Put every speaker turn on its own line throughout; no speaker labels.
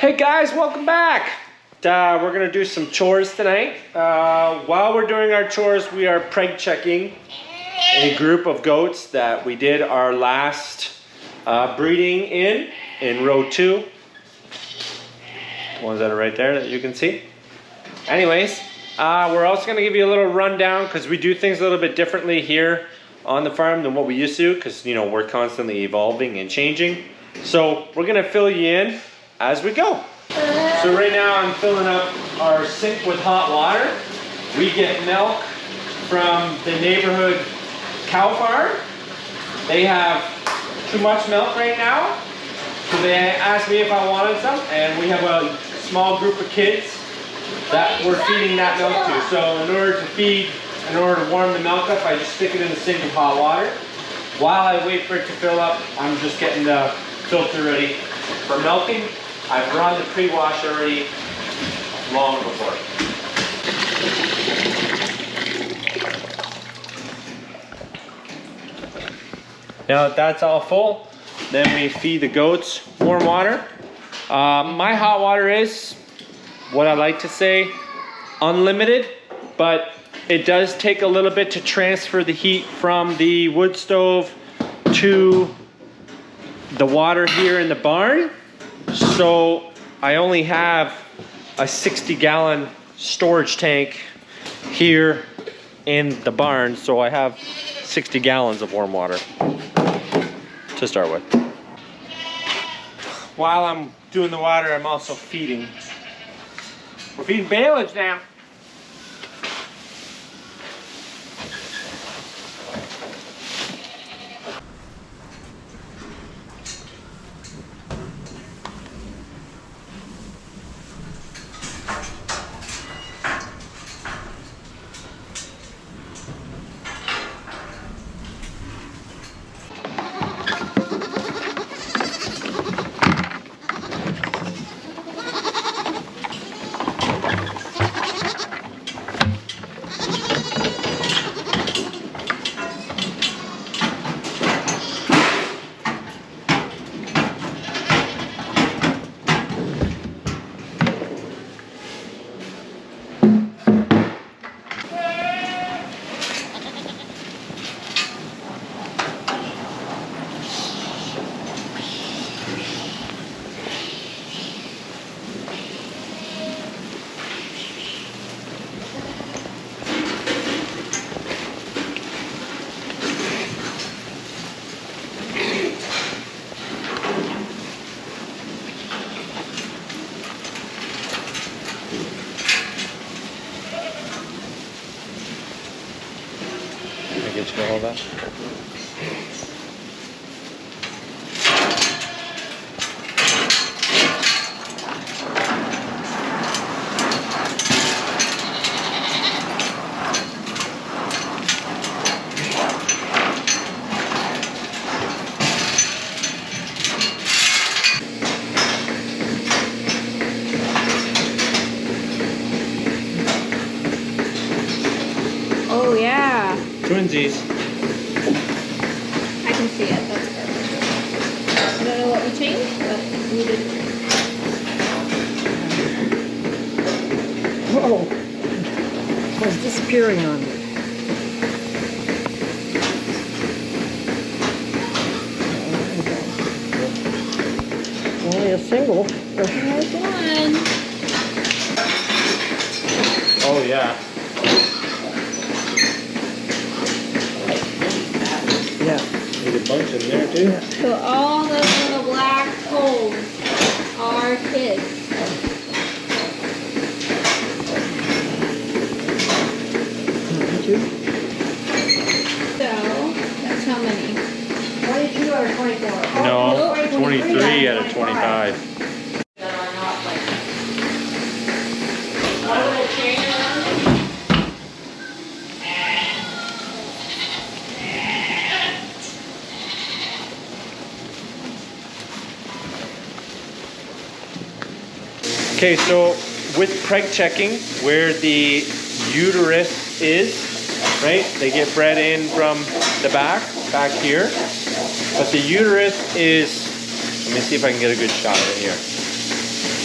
Hey guys, welcome back. We're gonna do some chores tonight. While we're doing our chores, we are preg checking a group of goats that we did our last breeding in row 2. Ones that are right there that you can see. Anyways, we're also gonna give you a little rundown because we do things a little bit differently here on the farm than what we used to, because you know we're constantly evolving and changing. So we're gonna fill you in as we go. So right now I'm filling up our sink with hot water. We get milk from the neighborhood cow farm. They have too much milk right now, so they asked me if I wanted some, and we have a small group of kids that we're feeding that milk to. So in order to warm the milk up, I just stick it in the sink with hot water. While I wait for it to fill up, I'm just getting the filter ready for milking. I've run the pre-wash already long before. Now that that's all full, then we feed the goats warm water. My hot water is, what I like to say, unlimited, but it does take a little bit to transfer the heat from the wood stove to the water here in the barn. So I only have a 60-gallon storage tank here in the barn, so I have 60 gallons of warm water to start with. While I'm doing the water, I'm also feeding. We're feeding baleage now. Get you to hold that.
Oh yeah.
Twinsies.
I can see it. That's perfect. I don't know what we changed, but we did.
Whoa! It's disappearing on me. Only a single.
There's one.
Oh yeah.
Yeah.
There's a bunch in there too.
Yeah.
So all those little black holes are kids. So that's how many?
22 out of 24.
No, 23 out of 25. Okay, so with preg checking, where the uterus is, right? They get bred in from the back here. But the uterus is, let me see if I can get a good shot of it here.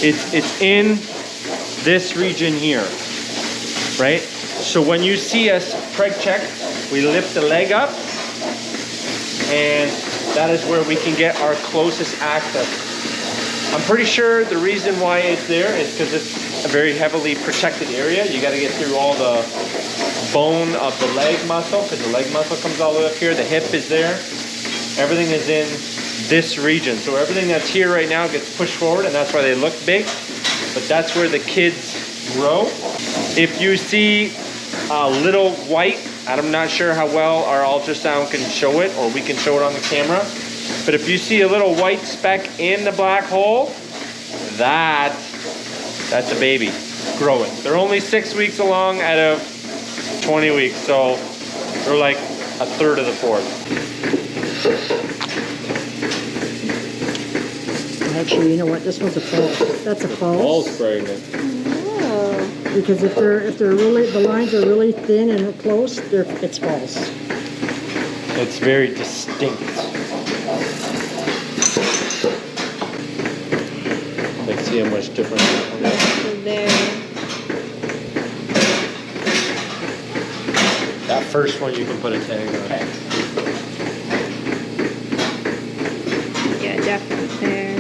It's in this region here, right? So when you see us preg check, we lift the leg up, and that is where we can get our closest access. I'm pretty sure the reason why it's there is because it's a very heavily protected area. You got to get through all the bone of the leg muscle, because the leg muscle comes all the way up here. The hip is there. Everything is in this region. So everything that's here right now gets pushed forward, and that's why they look big. But that's where the kids grow. If you see a little white, I'm not sure how well our ultrasound can show it, or we can show it on the camera. But if you see a little white speck in the black hole, that's a baby growing. They're only 6 weeks along out of 20 weeks, so they're like a third of the fourth.
Actually, you know what? This one's a false. That's a false.
False pregnant.
Oh. Because if they're really, the lines are really thin and close, it's false.
It's very distinct. Let's see how much difference.
So there.
That first one you can put a tag on.
Yeah, definitely there.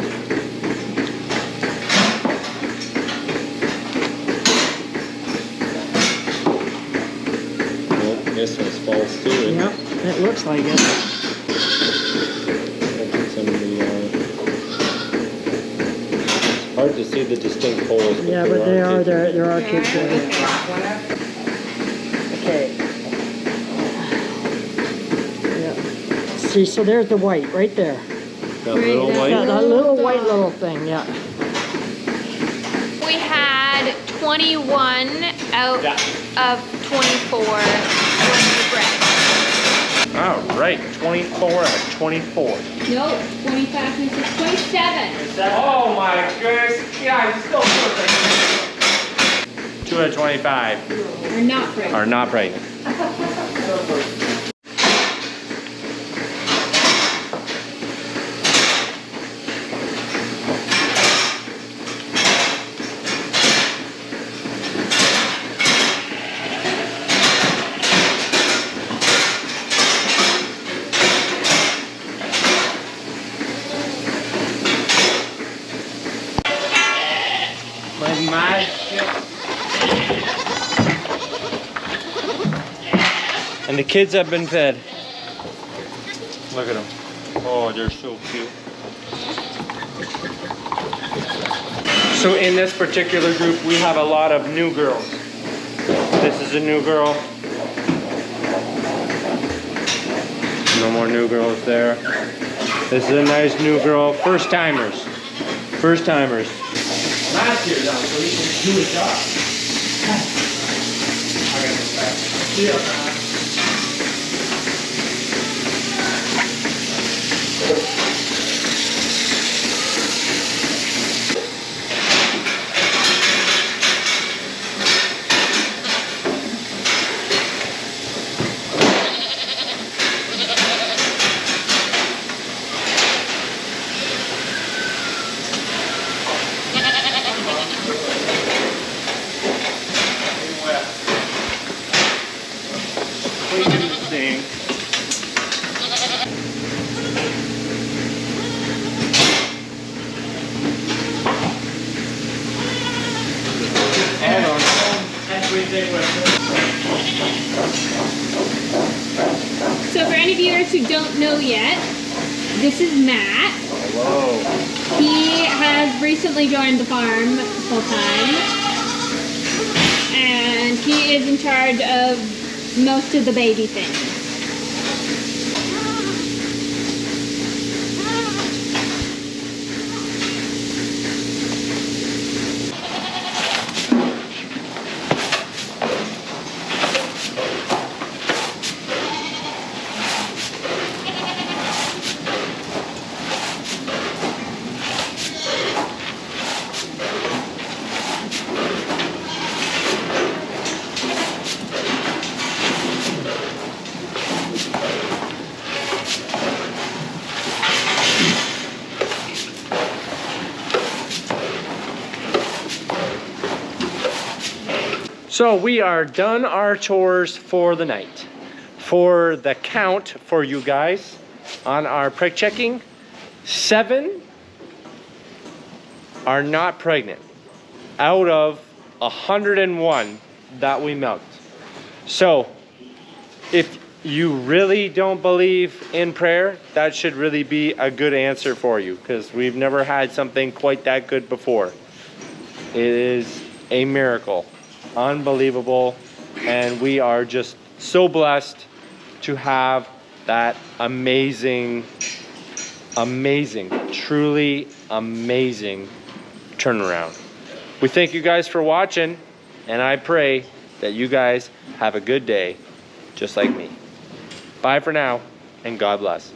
Well, this one's false too. Isn't
Yep, it looks like it.
Hard to see the distinct holes.
Yeah, but there are kids there. Okay. Yeah. See, so there's the white right there.
That little white.
Yeah, that little white little thing, yeah.
We had 21 out of 24 when we bred.
All right, 24 out of 24.
Nope, 25, 26, 27.
Oh my goodness. Yeah, it's still perfect. 2 out of 25
Are not bred.
are not pregnant. And the kids have been fed. Look at them. Oh, they're so cute. So in this particular group, we have a lot of new girls. This is a new girl. No more new girls there. This is a nice new girl. First timers. First timers. Last year though, so he can do his job. I got this back. See ya. Thing. Hold on.
So for any viewers who don't know yet, this is Matt.
Hello.
He has recently joined the farm full time, and he is in charge of most of the baby things.
So we are done our chores for the night. For the count for you guys on our prick checking, 7 are not pregnant out of 101 that we milked. So if you really don't believe in prayer, that should really be a good answer for you, because we've never had something quite that good before. It is a miracle, unbelievable, and we are just so blessed to have that amazing, truly amazing turnaround. We thank you guys for watching, and I pray that you guys have a good day, just like me. Bye for now, and God bless.